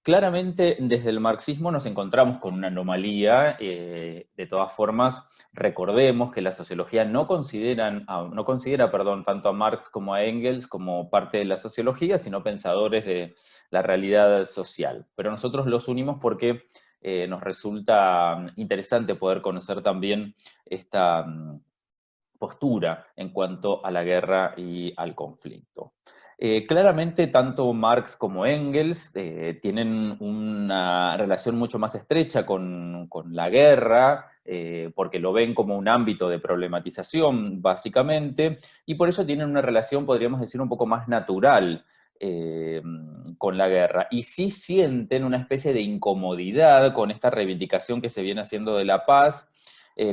Claramente, desde el marxismo nos encontramos con una anomalía. De todas formas, recordemos que la sociología no considera, perdón, tanto a Marx como a Engels como parte de la sociología, sino pensadores de la realidad social. Pero nosotros los unimos porque nos resulta interesante poder conocer también esta postura en cuanto a la guerra y al conflicto. Claramente, tanto Marx como Engels tienen una relación mucho más estrecha con la guerra, porque lo ven como un ámbito de problematización, básicamente, y por eso tienen una relación, podríamos decir, un poco más natural con la guerra. Y sí sienten una especie de incomodidad con esta reivindicación que se viene haciendo de la paz,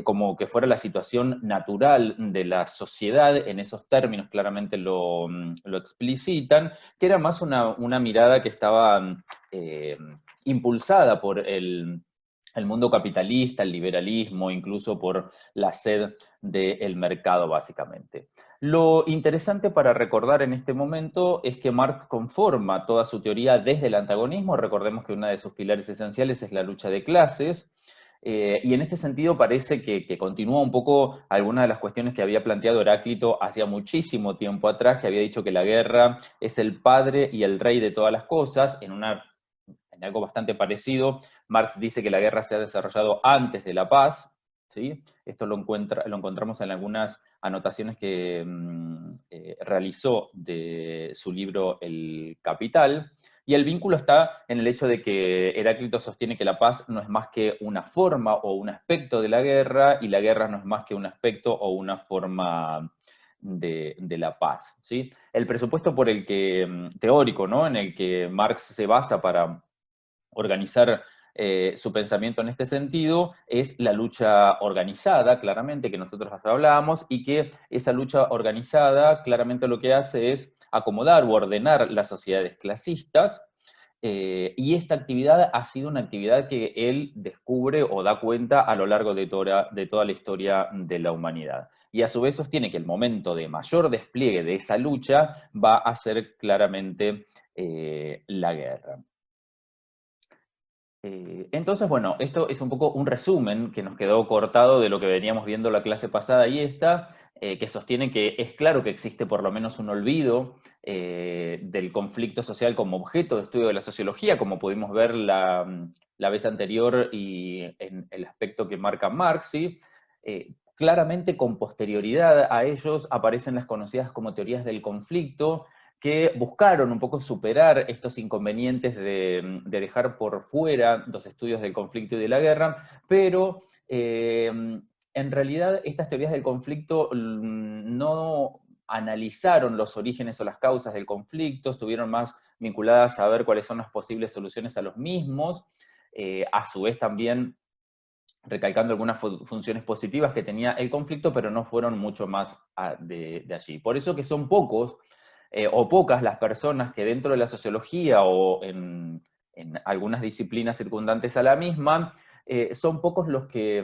como que fuera la situación natural de la sociedad, en esos términos claramente lo explicitan, que era más una mirada que estaba eh, impulsada por el mundo capitalista, el liberalismo, incluso por la sed del mercado, básicamente. Lo interesante para recordar en este momento es que Marx conforma toda su teoría desde el antagonismo. Recordemos que una de sus pilares esenciales es la lucha de clases, y en este sentido parece que continúa un poco algunas de las cuestiones que había planteado Heráclito hacía muchísimo tiempo atrás, que había dicho que la guerra es el padre y el rey de todas las cosas. En algo bastante parecido, Marx dice que la guerra se ha desarrollado antes de la paz, ¿sí? Esto lo encontramos en algunas anotaciones que realizó de su libro El Capital. Y el vínculo está en el hecho de que Heráclito sostiene que la paz no es más que una forma o un aspecto de la guerra, y la guerra no es más que un aspecto o una forma de la paz, ¿sí? El presupuesto por el que, teórico, ¿no?, en el que Marx se basa para organizar su pensamiento en este sentido, es la lucha organizada, claramente, que nosotros hasta hablábamos, y que esa lucha organizada claramente lo que hace es acomodar o ordenar las sociedades clasistas, y esta actividad ha sido una actividad que él descubre o da cuenta a lo largo de toda la historia de la humanidad. Y a su vez sostiene que el momento de mayor despliegue de esa lucha va a ser claramente la guerra. Entonces, bueno, esto es un poco un resumen que nos quedó cortado de lo que veníamos viendo la clase pasada y esta, que sostiene que es claro que existe por lo menos un olvido del conflicto social como objeto de estudio de la sociología, como pudimos ver la vez anterior y en el aspecto que marca Marx, ¿sí? Claramente con posterioridad a ellos aparecen las conocidas como teorías del conflicto, que buscaron un poco superar estos inconvenientes de dejar por fuera los estudios del conflicto y de la guerra, pero en realidad estas teorías del conflicto no analizaron los orígenes o las causas del conflicto, estuvieron más vinculadas a ver cuáles son las posibles soluciones a los mismos, a su vez también recalcando algunas funciones positivas que tenía el conflicto, pero no fueron mucho más de allí. Por eso que son pocos o pocas las personas que dentro de la sociología o en algunas disciplinas circundantes a la misma, son pocos los que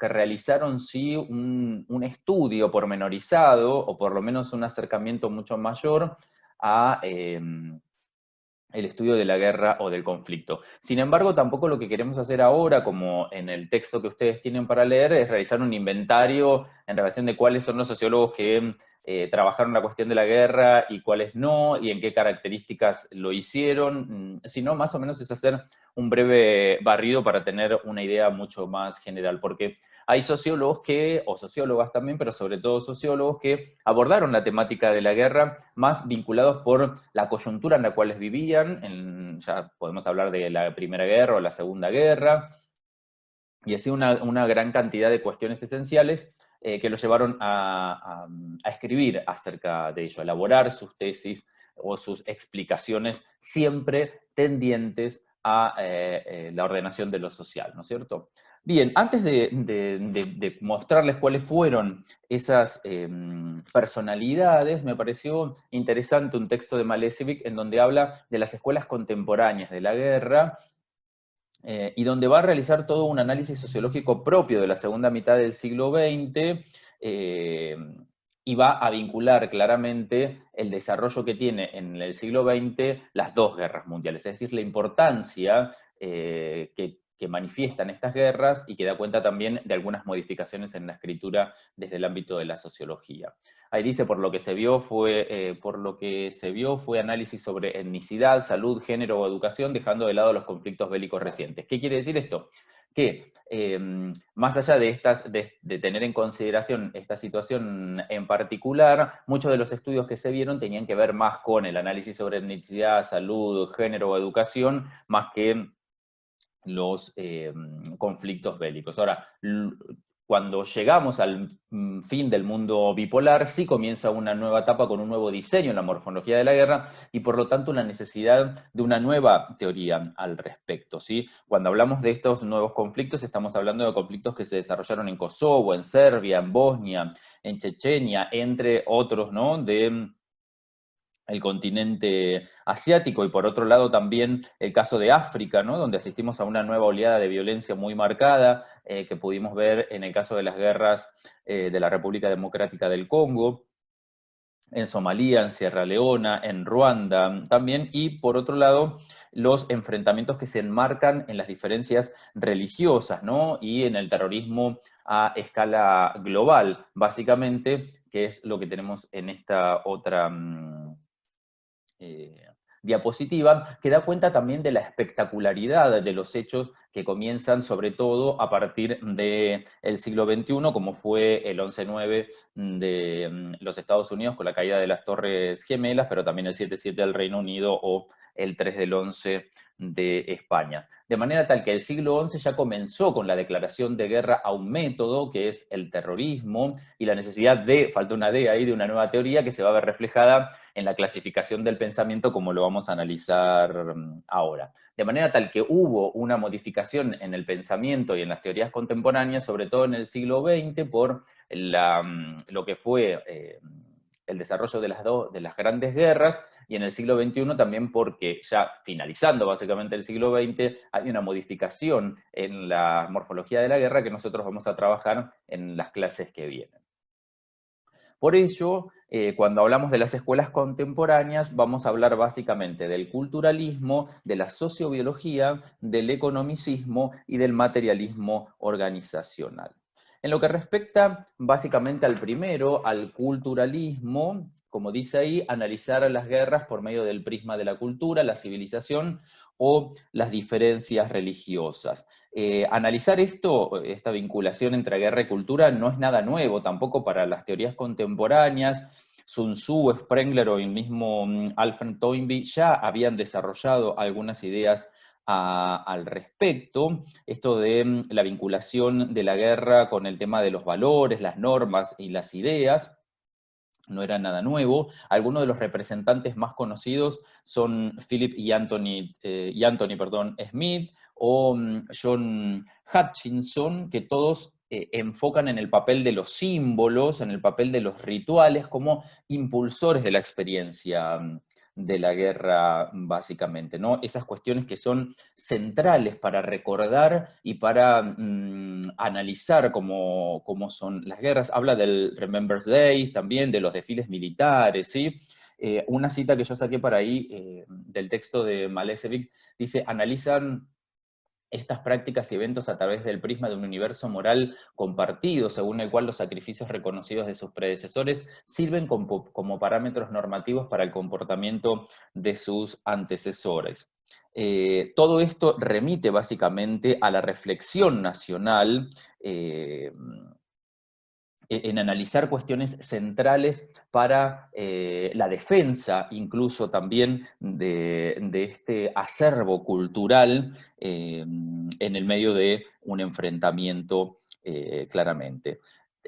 realizaron sí un estudio pormenorizado, o por lo menos un acercamiento mucho mayor a el estudio de la guerra o del conflicto. Sin embargo, tampoco lo que queremos hacer ahora, como en el texto que ustedes tienen para leer, es realizar un inventario en relación de cuáles son los sociólogos que trabajaron la cuestión de la guerra y cuáles no, y en qué características lo hicieron, sino más o menos es hacer un breve barrido para tener una idea mucho más general, porque hay sociólogos o sociólogas también, pero sobre todo sociólogos que abordaron la temática de la guerra más vinculados por la coyuntura en la cual vivían, ya podemos hablar de la Primera Guerra o la Segunda Guerra, y así una gran cantidad de cuestiones esenciales que los llevaron a escribir acerca de ello, a elaborar sus tesis o sus explicaciones, siempre tendientes a la ordenación de lo social, ¿no es cierto? Bien, antes de mostrarles cuáles fueron esas personalidades, me pareció interesante un texto de Malevich en donde habla de las escuelas contemporáneas de la guerra, y donde va a realizar todo un análisis sociológico propio de la segunda mitad del siglo XX, eh, y va a vincular claramente el desarrollo que tiene en el siglo XX las dos guerras mundiales, es decir, la importancia que manifiestan estas guerras y que da cuenta también de algunas modificaciones en la escritura desde el ámbito de la sociología. Ahí dice, por lo que se vio fue análisis sobre etnicidad, salud, género o educación, dejando de lado los conflictos bélicos recientes. ¿Qué quiere decir esto? Que más allá de tener en consideración esta situación en particular, muchos de los estudios que se vieron tenían que ver más con el análisis sobre etnicidad, salud, género o educación, más que los conflictos bélicos. Ahora, cuando llegamos al fin del mundo bipolar, sí comienza una nueva etapa con un nuevo diseño en la morfología de la guerra y por lo tanto la necesidad de una nueva teoría al respecto, ¿sí? Cuando hablamos de estos nuevos conflictos, estamos hablando de conflictos que se desarrollaron en Kosovo, en Serbia, en Bosnia, en Chechenia, entre otros, ¿no?, de el continente asiático, y por otro lado también el caso de África, ¿no?, donde asistimos a una nueva oleada de violencia muy marcada, que pudimos ver en el caso de las guerras de la República Democrática del Congo, en Somalia, en Sierra Leona, en Ruanda también, y por otro lado, los enfrentamientos que se enmarcan en las diferencias religiosas, ¿no?, y en el terrorismo a escala global, básicamente, que es lo que tenemos en esta otra diapositiva, que da cuenta también de la espectacularidad de los hechos que comienzan sobre todo a partir del siglo XXI, como fue el 11/9 de los Estados Unidos con la caída de las Torres Gemelas, pero también el 7/7 del Reino Unido o el 3 del 11 de España. De manera tal que el siglo XI ya comenzó con la declaración de guerra a un método, que es el terrorismo, y la necesidad de, falta una D ahí, de una nueva teoría que se va a ver reflejada en la clasificación del pensamiento, como lo vamos a analizar ahora. De manera tal que hubo una modificación en el pensamiento y en las teorías contemporáneas, sobre todo en el siglo XX, por lo que fue el desarrollo de las grandes guerras, y en el siglo XXI también porque ya finalizando básicamente el siglo XX, hay una modificación en la morfología de la guerra que nosotros vamos a trabajar en las clases que vienen. Por ello, cuando hablamos de las escuelas contemporáneas, vamos a hablar básicamente del culturalismo, de la sociobiología, del economicismo y del materialismo organizacional. En lo que respecta básicamente al primero, al culturalismo, como dice ahí, analizar las guerras por medio del prisma de la cultura, la civilización o las diferencias religiosas. Analizar esta vinculación entre guerra y cultura no es nada nuevo, tampoco para las teorías contemporáneas. Sun Tzu, Sprengler o el mismo Alfred Toynbee ya habían desarrollado algunas ideas al respecto. Esto de la vinculación de la guerra con el tema de los valores, las normas y las ideas no era nada nuevo. Algunos de los representantes más conocidos son Philip y Anthony Smith, o John Hutchinson, que todos enfocan en el papel de los símbolos, en el papel de los rituales, como impulsores de la experiencia de la guerra, básicamente, ¿no? Esas cuestiones que son centrales para recordar y para analizar cómo son las guerras. Habla del Remembrance Day también, de los desfiles militares, ¿sí? Una cita que yo saqué para ahí del texto de Malesevic dice: analizan estas prácticas y eventos a través del prisma de un universo moral compartido, según el cual los sacrificios reconocidos de sus predecesores sirven como parámetros normativos para el comportamiento de sus antecesores. Todo esto remite básicamente a la reflexión nacional en analizar cuestiones centrales para la defensa, incluso también de este acervo cultural en el medio de un enfrentamiento claramente.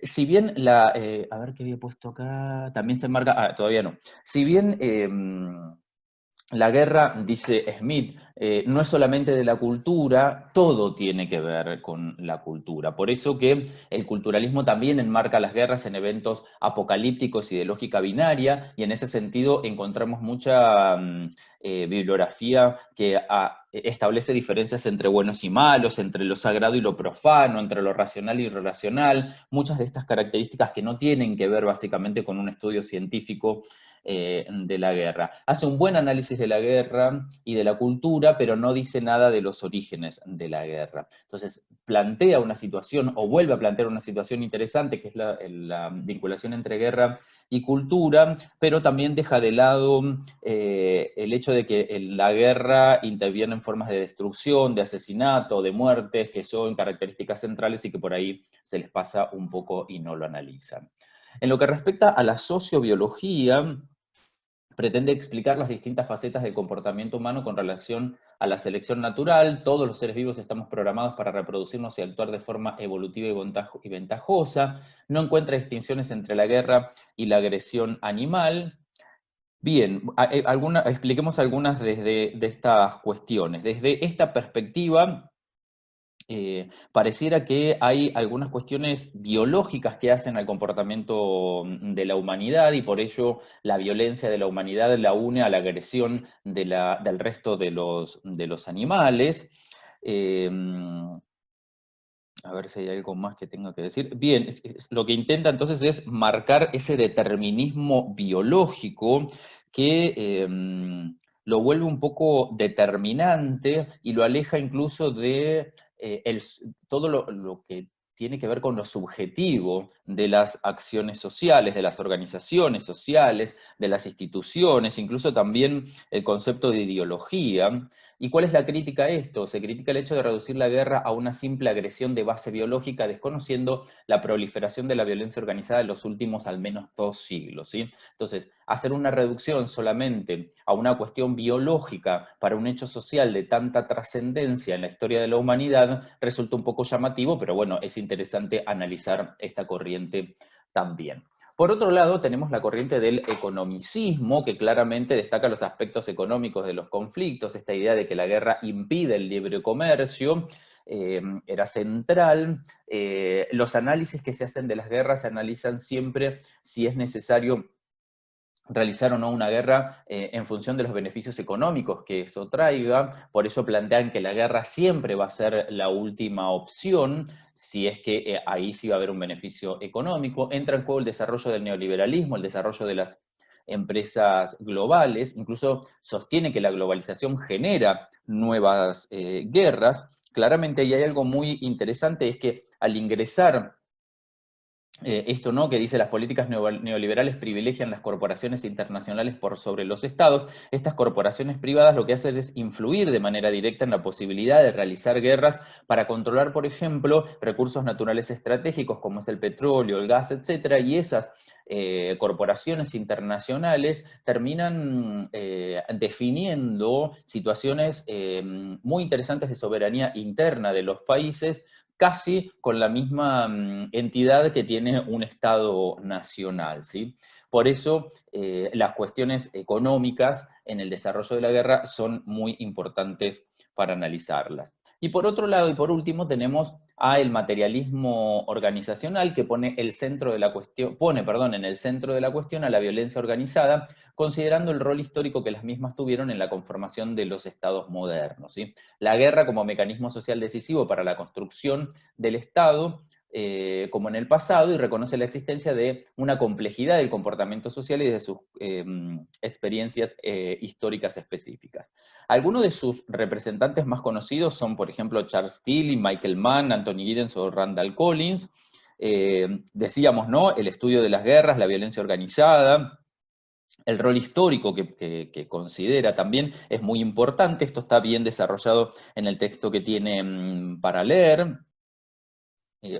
Si bien a ver qué había puesto acá, también se marca, todavía no. Si bien la guerra, dice Smith, no es solamente de la cultura, todo tiene que ver con la cultura. Por eso que el culturalismo también enmarca las guerras en eventos apocalípticos y de lógica binaria, y en ese sentido encontramos mucha bibliografía que establece diferencias entre buenos y malos, entre lo sagrado y lo profano, entre lo racional y lo irracional, muchas de estas características que no tienen que ver básicamente con un estudio científico de la guerra. Hace un buen análisis de la guerra y de la cultura, pero no dice nada de los orígenes de la guerra. Entonces, plantea una situación, o vuelve a plantear una situación interesante, que es la vinculación entre guerra y cultura, pero también deja de lado el hecho de que la guerra interviene en formas de destrucción, de asesinato, de muertes, que son características centrales y que por ahí se les pasa un poco y no lo analizan. En lo que respecta a la sociobiología, pretende explicar las distintas facetas del comportamiento humano con relación a la selección natural. Todos los seres vivos estamos programados para reproducirnos y actuar de forma evolutiva y ventajosa. No encuentra distinciones entre la guerra y la agresión animal. Bien, expliquemos algunas de estas cuestiones. Desde esta perspectiva, pareciera que hay algunas cuestiones biológicas que hacen al comportamiento de la humanidad y por ello la violencia de la humanidad la une a la agresión del resto de los animales. Eh, a ver si hay algo más que tenga que decir. Bien, lo que intenta entonces es marcar ese determinismo biológico que lo vuelve un poco determinante y lo aleja incluso de todo lo que tiene que ver con lo subjetivo de las acciones sociales, de las organizaciones sociales, de las instituciones, incluso también el concepto de ideología. ¿Y cuál es la crítica a esto? Se critica el hecho de reducir la guerra a una simple agresión de base biológica, desconociendo la proliferación de la violencia organizada en los últimos al menos 2 siglos. ¿Sí? Entonces, hacer una reducción solamente a una cuestión biológica para un hecho social de tanta trascendencia en la historia de la humanidad resulta un poco llamativo, pero bueno, es interesante analizar esta corriente también. Por otro lado, tenemos la corriente del economicismo, que claramente destaca los aspectos económicos de los conflictos, esta idea de que la guerra impide el libre comercio, era central. Los análisis que se hacen de las guerras se analizan siempre si es necesario realizar o no una guerra en función de los beneficios económicos que eso traiga. Por eso plantean que la guerra siempre va a ser la última opción, si es que ahí sí va a haber un beneficio económico. Entra en juego el desarrollo del neoliberalismo, el desarrollo de las empresas globales, incluso sostiene que la globalización genera nuevas guerras. Claramente ahí hay algo muy interesante, es que al ingresar esto, ¿no?, que dice las políticas neoliberales privilegian las corporaciones internacionales por sobre los estados. Estas corporaciones privadas lo que hacen es influir de manera directa en la posibilidad de realizar guerras para controlar, por ejemplo, recursos naturales estratégicos como es el petróleo, el gas, etcétera, y esas corporaciones internacionales terminan definiendo situaciones muy interesantes de soberanía interna de los países, casi con la misma entidad que tiene un Estado nacional, ¿sí? Por eso las cuestiones económicas en el desarrollo de la guerra son muy importantes para analizarlas. Y por otro lado, y por último, tenemos el materialismo organizacional que pone en el centro de la cuestión a la violencia organizada, considerando el rol histórico que las mismas tuvieron en la conformación de los estados modernos, ¿sí? La guerra como mecanismo social decisivo para la construcción del Estado, como en el pasado, y reconoce la existencia de una complejidad del comportamiento social y de sus experiencias históricas específicas. Algunos de sus representantes más conocidos son, por ejemplo, Charles Tilly, Michael Mann, Anthony Giddens o Randall Collins. Decíamos, ¿no?, el estudio de las guerras, la violencia organizada, el rol histórico que considera también es muy importante. Esto está bien desarrollado en el texto que tienen para leer.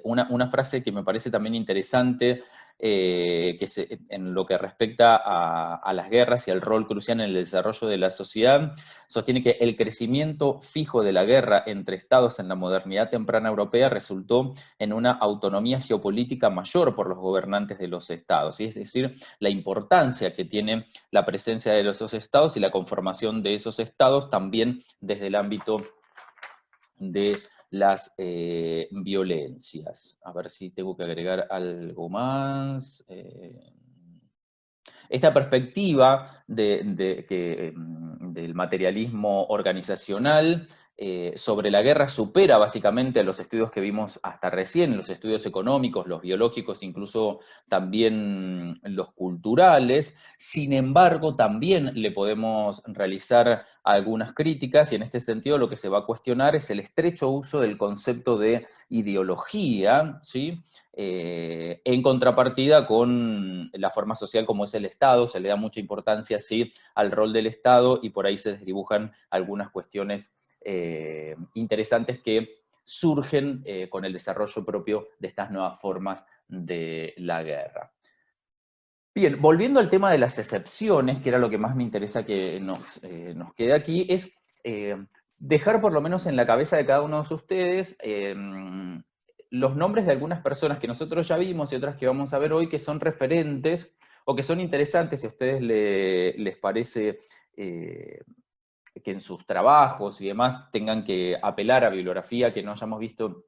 Una frase que me parece también interesante en lo que respecta a las guerras y al rol crucial en el desarrollo de la sociedad, sostiene que el crecimiento fijo de la guerra entre estados en la modernidad temprana europea resultó en una autonomía geopolítica mayor por los gobernantes de los estados, es decir, la importancia que tiene la presencia de esos estados y la conformación de esos estados también desde el ámbito de las violencias. A ver si tengo que agregar algo más. Esta perspectiva del materialismo organizacional sobre la guerra supera básicamente a los estudios que vimos hasta recién, los estudios económicos, los biológicos, incluso también los culturales. Sin embargo, también le podemos realizar algunas críticas, y en este sentido lo que se va a cuestionar es el estrecho uso del concepto de ideología, ¿sí? En contrapartida con la forma social como es el Estado, se le da mucha importancia, sí, al rol del Estado, y por ahí se desdibujan algunas cuestiones interesantes que surgen con el desarrollo propio de estas nuevas formas de la guerra. Bien, volviendo al tema de las excepciones, que era lo que más me interesa que nos quede aquí, es dejar por lo menos en la cabeza de cada uno de ustedes los nombres de algunas personas que nosotros ya vimos y otras que vamos a ver hoy, que son referentes o que son interesantes si a ustedes les parece que en sus trabajos y demás tengan que apelar a bibliografía que no hayamos visto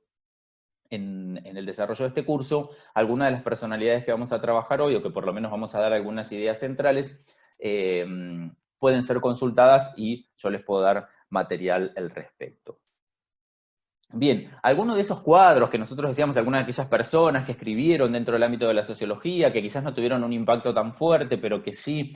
en el desarrollo de este curso. Algunas de las personalidades que vamos a trabajar hoy, o que por lo menos vamos a dar algunas ideas centrales, pueden ser consultadas y yo les puedo dar material al respecto. Bien, algunos de esos cuadros que nosotros decíamos, algunas de aquellas personas que escribieron dentro del ámbito de la sociología, que quizás no tuvieron un impacto tan fuerte, pero que sí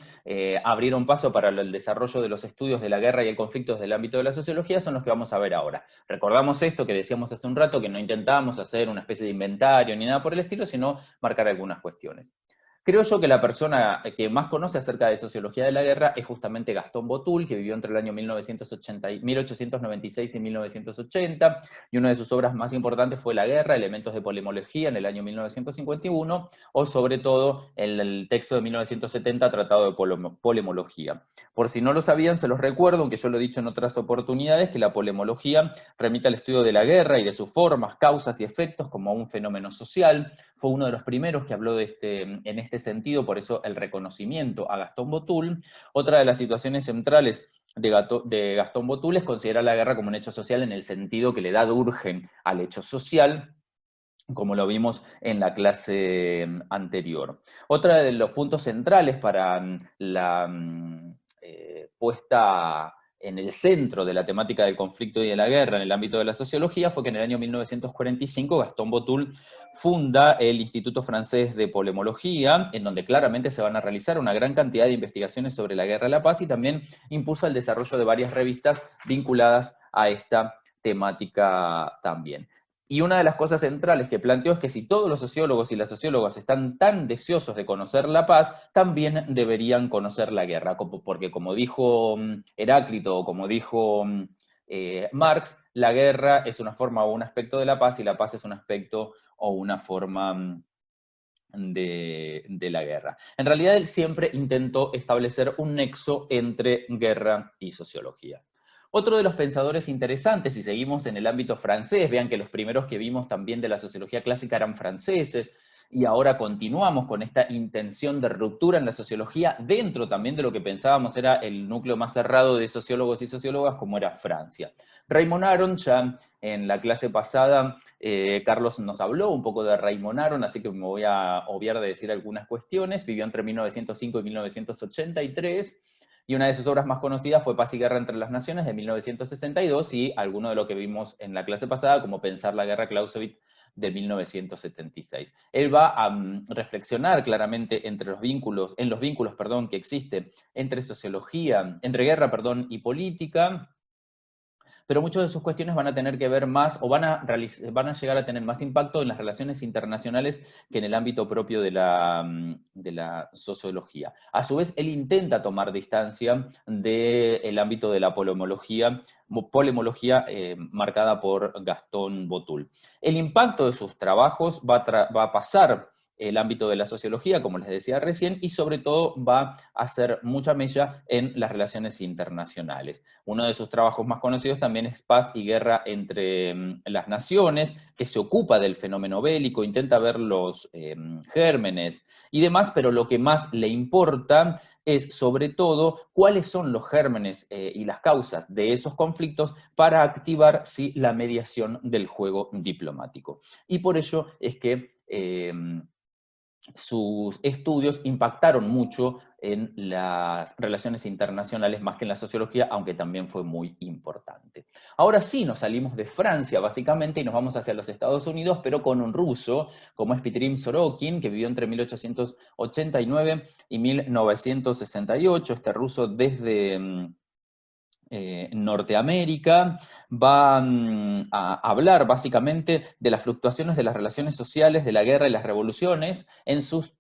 abrieron paso para el desarrollo de los estudios de la guerra y el conflicto desde el ámbito de la sociología, son los que vamos a ver ahora. Recordamos esto que decíamos hace un rato, que no intentamos hacer una especie de inventario ni nada por el estilo, sino marcar algunas cuestiones. Creo yo que la persona que más conoce acerca de sociología de la guerra es justamente Gastón Botul, que vivió entre el año 1896 y 1980, y una de sus obras más importantes fue La guerra, elementos de polemología, en el año 1951, o sobre todo el texto de 1970, Tratado de Polemología. Por si no lo sabían, se los recuerdo, aunque yo lo he dicho en otras oportunidades, que la polemología remite al estudio de la guerra y de sus formas, causas y efectos como un fenómeno social. Fue uno de los primeros que habló en este sentido, por eso el reconocimiento a Gastón Botul. Otra de las situaciones centrales de Gastón Botul es considerar la guerra como un hecho social en el sentido que le da urgen al hecho social, como lo vimos en la clase anterior. Otra de los puntos centrales para la puesta en el centro de la temática del conflicto y de la guerra en el ámbito de la sociología fue que en el año 1945 Gastón Botul funda el Instituto Francés de Polemología, en donde claramente se van a realizar una gran cantidad de investigaciones sobre la guerra y la paz, y también impulsa el desarrollo de varias revistas vinculadas a esta temática también. Y una de las cosas centrales que planteó es que si todos los sociólogos y las sociólogas están tan deseosos de conocer la paz, también deberían conocer la guerra, porque como dijo Heráclito, o como dijo Marx, la guerra es una forma o un aspecto de la paz, y la paz es un aspecto o una forma de la guerra. En realidad él siempre intentó establecer un nexo entre guerra y sociología. Otro de los pensadores interesantes, si seguimos en el ámbito francés, vean que los primeros que vimos también de la sociología clásica eran franceses, y ahora continuamos con esta intención de ruptura en la sociología dentro también de lo que pensábamos era el núcleo más cerrado de sociólogos y sociólogas, como era Francia. Raymond Aron, ya en la clase pasada, Carlos nos habló un poco de Raymond Aron, así que me voy a obviar de decir algunas cuestiones. Vivió entre 1905 y 1983, y una de sus obras más conocidas fue Paz y Guerra entre las Naciones, de 1962, y alguno de lo que vimos en la clase pasada, como Pensar la Guerra, Clausewitz, de 1976. Él va a reflexionar claramente en los vínculos que existen entre guerra y política, pero muchas de sus cuestiones van a tener que ver más, o van a llegar a tener más impacto en las relaciones internacionales que en el ámbito propio de la sociología. A su vez, él intenta tomar distancia del ámbito de la polemología marcada por Gastón Botul. El impacto de sus trabajos va a pasar el ámbito de la sociología, como les decía recién, y sobre todo va a hacer mucha mella en las relaciones internacionales. Uno de sus trabajos más conocidos también es Paz y Guerra entre las Naciones, que se ocupa del fenómeno bélico, intenta ver los gérmenes y demás, pero lo que más le importa es sobre todo cuáles son los gérmenes y las causas de esos conflictos para activar sí, la mediación del juego diplomático. Y por ello es que sus estudios impactaron mucho en las relaciones internacionales más que en la sociología, aunque también fue muy importante. Ahora sí, nos salimos de Francia básicamente y nos vamos hacia los Estados Unidos, pero con un ruso, como es Petrim Sorokin, que vivió entre 1889 y 1968, este ruso desde Norteamérica, va a hablar básicamente de las fluctuaciones de las relaciones sociales, de la guerra y las revoluciones, en sus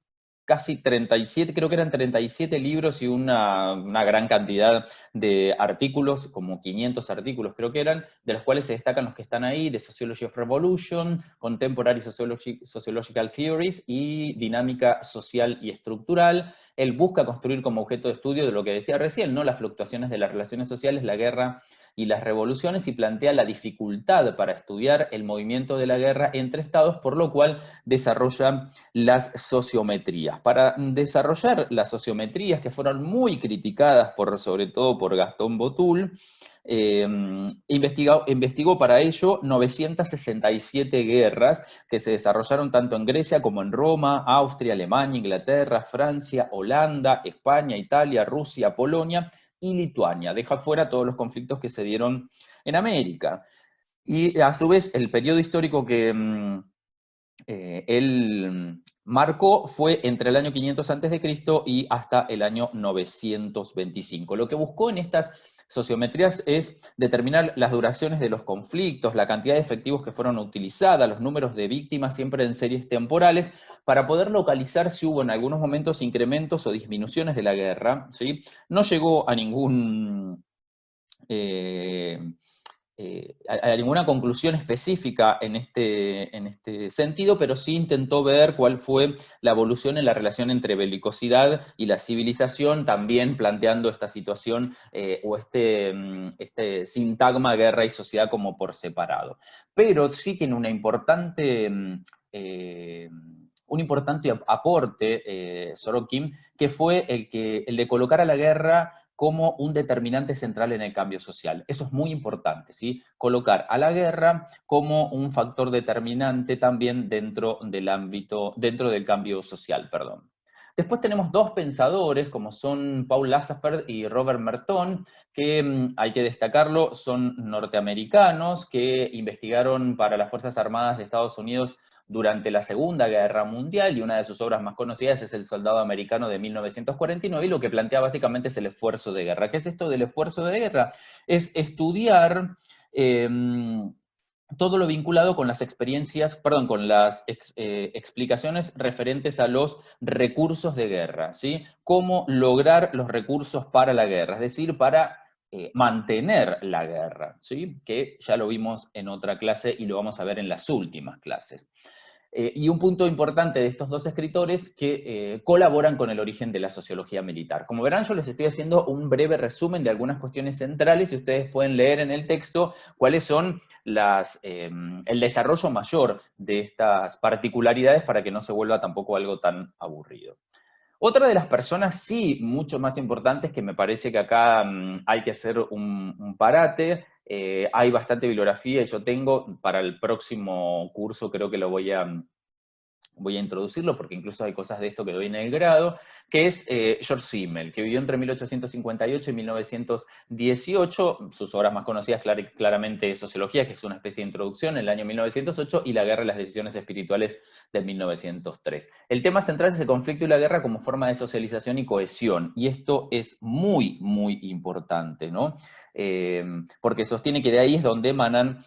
casi 37, creo que eran 37 libros y una gran cantidad de artículos, como 500 artículos creo que eran, de los cuales se destacan los que están ahí, de Sociology of Revolution, Contemporary Sociological Theories y Dinámica Social y Estructural. Él busca construir como objeto de estudio de lo que decía recién, ¿no? Las fluctuaciones de las relaciones sociales, la guerra y las revoluciones, y plantea la dificultad para estudiar el movimiento de la guerra entre estados, por lo cual desarrolla las sociometrías. Para desarrollar las sociometrías, que fueron muy criticadas sobre todo por Gastón Botul, investigó para ello 967 guerras que se desarrollaron tanto en Grecia como en Roma, Austria, Alemania, Inglaterra, Francia, Holanda, España, Italia, Rusia, Polonia y Lituania. Deja fuera todos los conflictos que se dieron en América. Y a su vez, el periodo histórico que él marcó fue entre el año 500 a.C. y hasta el año 925. Lo que buscó en estas sociometrías es determinar las duraciones de los conflictos, la cantidad de efectivos que fueron utilizadas, los números de víctimas siempre en series temporales, para poder localizar si hubo en algunos momentos incrementos o disminuciones de la guerra, ¿sí? No llegó a ningún... a ninguna conclusión específica en este sentido, pero sí intentó ver cuál fue la evolución en la relación entre belicosidad y la civilización, también planteando esta situación o este sintagma guerra y sociedad como por separado. Pero sí tiene un importante aporte, Sorokin, que fue el de colocar a la guerra como un determinante central en el cambio social. Eso es muy importante, ¿sí? Colocar a la guerra como un factor determinante también dentro del cambio social, perdón. Después tenemos dos pensadores, como son Paul Lazarsfeld y Robert Merton, que hay que destacarlo, son norteamericanos que investigaron para las Fuerzas Armadas de Estados Unidos durante la Segunda Guerra Mundial, y una de sus obras más conocidas es El Soldado Americano de 1949, y lo que plantea básicamente es el esfuerzo de guerra. ¿Qué es esto del esfuerzo de guerra? Es estudiar todo lo vinculado con las experiencias, perdón, con las explicaciones referentes a los recursos de guerra, ¿sí? Cómo lograr los recursos para la guerra, es decir, para mantener la guerra, ¿sí? Que ya lo vimos en otra clase y lo vamos a ver en las últimas clases. Y un punto importante de estos dos escritores que colaboran con el origen de la sociología militar. Como verán, yo les estoy haciendo un breve resumen de algunas cuestiones centrales y ustedes pueden leer en el texto cuáles son el desarrollo mayor de estas particularidades para que no se vuelva tampoco algo tan aburrido. Otra de las personas, sí, mucho más importantes, que me parece que acá hay que hacer un parate, hay bastante bibliografía y yo tengo, para el próximo curso creo que lo voy a introducirlo, porque incluso hay cosas de esto que doy en el grado, que es George Simmel, que vivió entre 1858 y 1918, sus obras más conocidas claramente Sociología, que es una especie de introducción, en el año 1908, y La guerra y las decisiones espirituales de 1903. El tema central es el conflicto y la guerra como forma de socialización y cohesión, y esto es muy, muy importante, ¿no? Porque sostiene que de ahí es donde emanan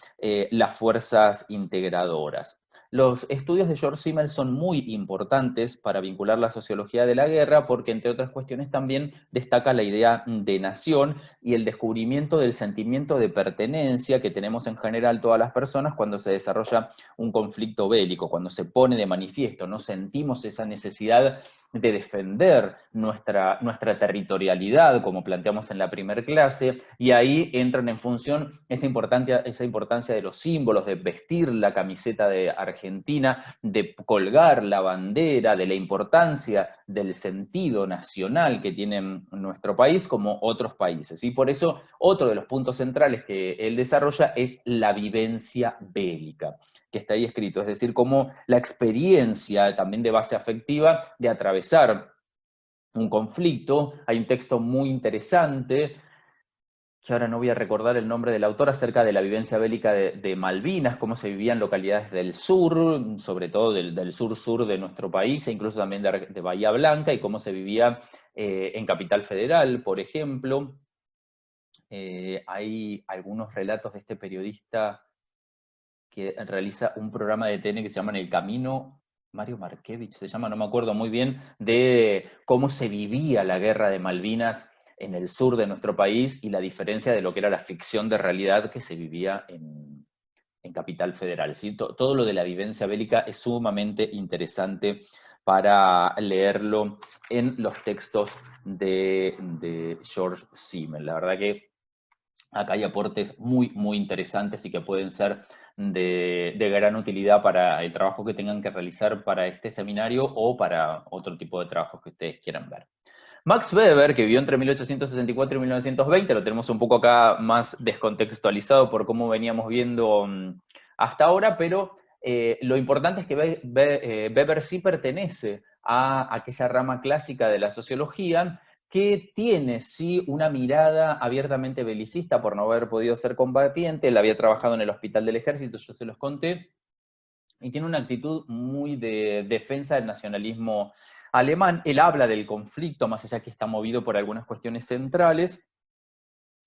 las fuerzas integradoras. Los estudios de George Simmel son muy importantes para vincular la sociología de la guerra porque, entre otras cuestiones, también destaca la idea de nación y el descubrimiento del sentimiento de pertenencia que tenemos en general todas las personas cuando se desarrolla un conflicto bélico, cuando se pone de manifiesto, ¿no? Sentimos esa necesidad de defender nuestra territorialidad, como planteamos en la primera clase, y ahí entran en función esa importancia de los símbolos, de vestir la camiseta de Argentina, de colgar la bandera, de la importancia del sentido nacional que tiene nuestro país como otros países. Y por eso otro de los puntos centrales que él desarrolla es la vivencia bélica, que está ahí escrito, es decir, como la experiencia también de base afectiva de atravesar un conflicto. Hay un texto muy interesante, que ahora no voy a recordar el nombre del autor, acerca de la vivencia bélica de Malvinas, cómo se vivía en localidades del sur, sobre todo del sur-sur de nuestro país, e incluso también de Bahía Blanca, y cómo se vivía en Capital Federal, por ejemplo. Hay algunos relatos de este periodista que realiza un programa de TN que se llama En el Camino, Mario Markevich se llama, no me acuerdo muy bien, de cómo se vivía la guerra de Malvinas en el sur de nuestro país y la diferencia de lo que era la ficción de realidad que se vivía en Capital Federal. ¿Sí? Todo lo de la vivencia bélica es sumamente interesante para leerlo en los textos de George Simmel. La verdad que acá hay aportes muy, muy interesantes y que pueden ser de gran utilidad para el trabajo que tengan que realizar para este seminario o para otro tipo de trabajos que ustedes quieran ver. Max Weber, que vivió entre 1864 y 1920, lo tenemos un poco acá más descontextualizado por cómo veníamos viendo hasta ahora, pero lo importante es que Weber sí pertenece a aquella rama clásica de la sociología que tiene sí una mirada abiertamente belicista por no haber podido ser combatiente. Él había trabajado en el Hospital del Ejército, yo se los conté, y tiene una actitud muy de defensa del nacionalismo alemán. Él habla del conflicto, más allá que está movido por algunas cuestiones centrales,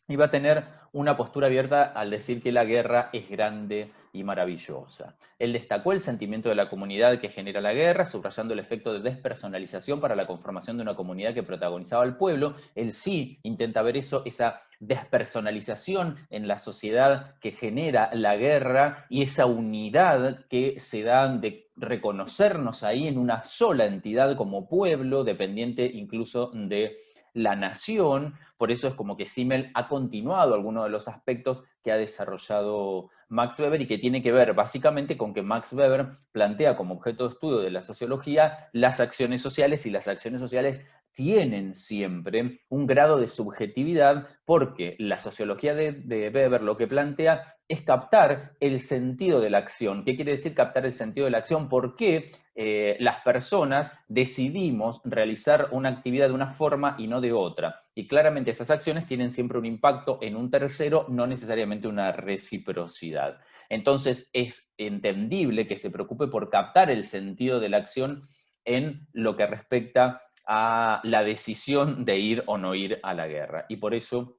y va a tener una postura abierta al decir que la guerra es grande y maravillosa. Él destacó el sentimiento de la comunidad que genera la guerra, subrayando el efecto de despersonalización para la conformación de una comunidad que protagonizaba al pueblo. Él sí intenta ver eso, esa despersonalización en la sociedad que genera la guerra y esa unidad que se da de reconocernos ahí en una sola entidad como pueblo, dependiente incluso de la nación. Por eso es como que Simmel ha continuado algunos de los aspectos que ha desarrollado Max Weber y que tiene que ver básicamente con que Max Weber plantea como objeto de estudio de la sociología las acciones sociales, y las acciones sociales tienen siempre un grado de subjetividad, porque la sociología de Weber lo que plantea es captar el sentido de la acción. ¿Qué quiere decir captar el sentido de la acción? ¿Por qué las personas decidimos realizar una actividad de una forma y no de otra? Y claramente esas acciones tienen siempre un impacto en un tercero, no necesariamente una reciprocidad. Entonces es entendible que se preocupe por captar el sentido de la acción en lo que respecta a la decisión de ir o no ir a la guerra. Y por eso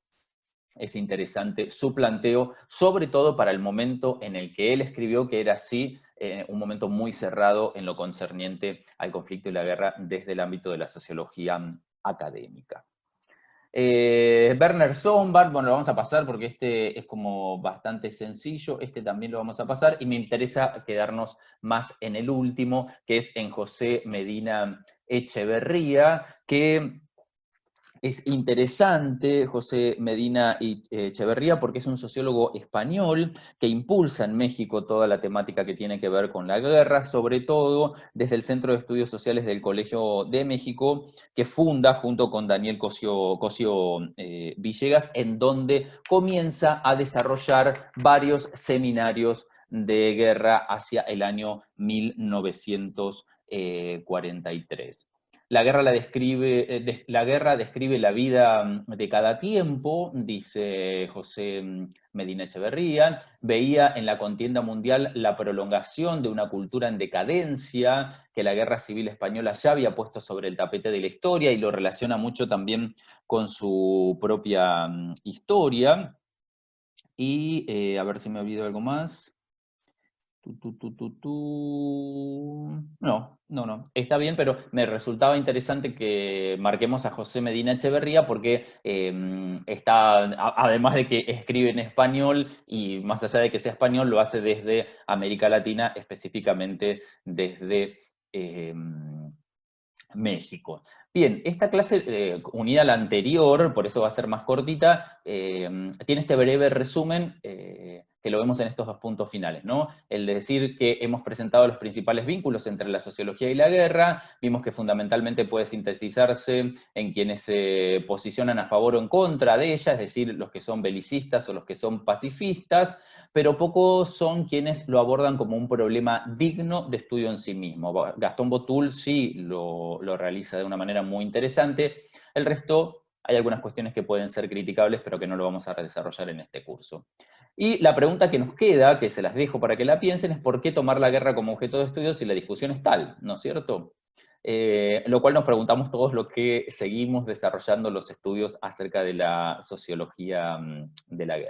es interesante su planteo, sobre todo para el momento en el que él escribió, que era así, un momento muy cerrado en lo concerniente al conflicto y la guerra desde el ámbito de la sociología académica. Werner Sombart, bueno, lo vamos a pasar porque este es como bastante sencillo, este también lo vamos a pasar, y me interesa quedarnos más en el último, que es en José Medina Echeverría, que es interesante José Medina Echeverría porque es un sociólogo español que impulsa en México toda la temática que tiene que ver con la guerra, sobre todo desde el Centro de Estudios Sociales del Colegio de México, que funda junto con Daniel Cosio Villegas, en donde comienza a desarrollar varios seminarios de guerra hacia el año 1943. La guerra describe la vida de cada tiempo, dice José Medina Echeverría. Veía en la contienda mundial la prolongación de una cultura en decadencia que la guerra civil española ya había puesto sobre el tapete de la historia, y lo relaciona mucho también con su propia historia. Y a ver si me olvido algo más. No, no, no. Está bien, pero me resultaba interesante que marquemos a José Medina Echeverría porque además de que escribe en español y más allá de que sea español, lo hace desde América Latina, específicamente desde eh, México. Bien, esta clase, unida a la anterior, por eso va a ser más cortita, tiene este breve resumen que lo vemos en estos dos puntos finales, ¿no? El de decir que hemos presentado los principales vínculos entre la sociología y la guerra, vimos que fundamentalmente puede sintetizarse en quienes se posicionan a favor o en contra de ella, es decir, los que son belicistas o los que son pacifistas, pero pocos son quienes lo abordan como un problema digno de estudio en sí mismo. Gastón Botul sí lo realiza de una manera muy interesante. El resto, hay algunas cuestiones que pueden ser criticables, pero que no lo vamos a desarrollar en este curso. Y la pregunta que nos queda, que se las dejo para que la piensen, es ¿por qué tomar la guerra como objeto de estudio si la discusión es tal? ¿No es cierto? Lo cual nos preguntamos todos los que seguimos desarrollando los estudios acerca de la sociología de la guerra.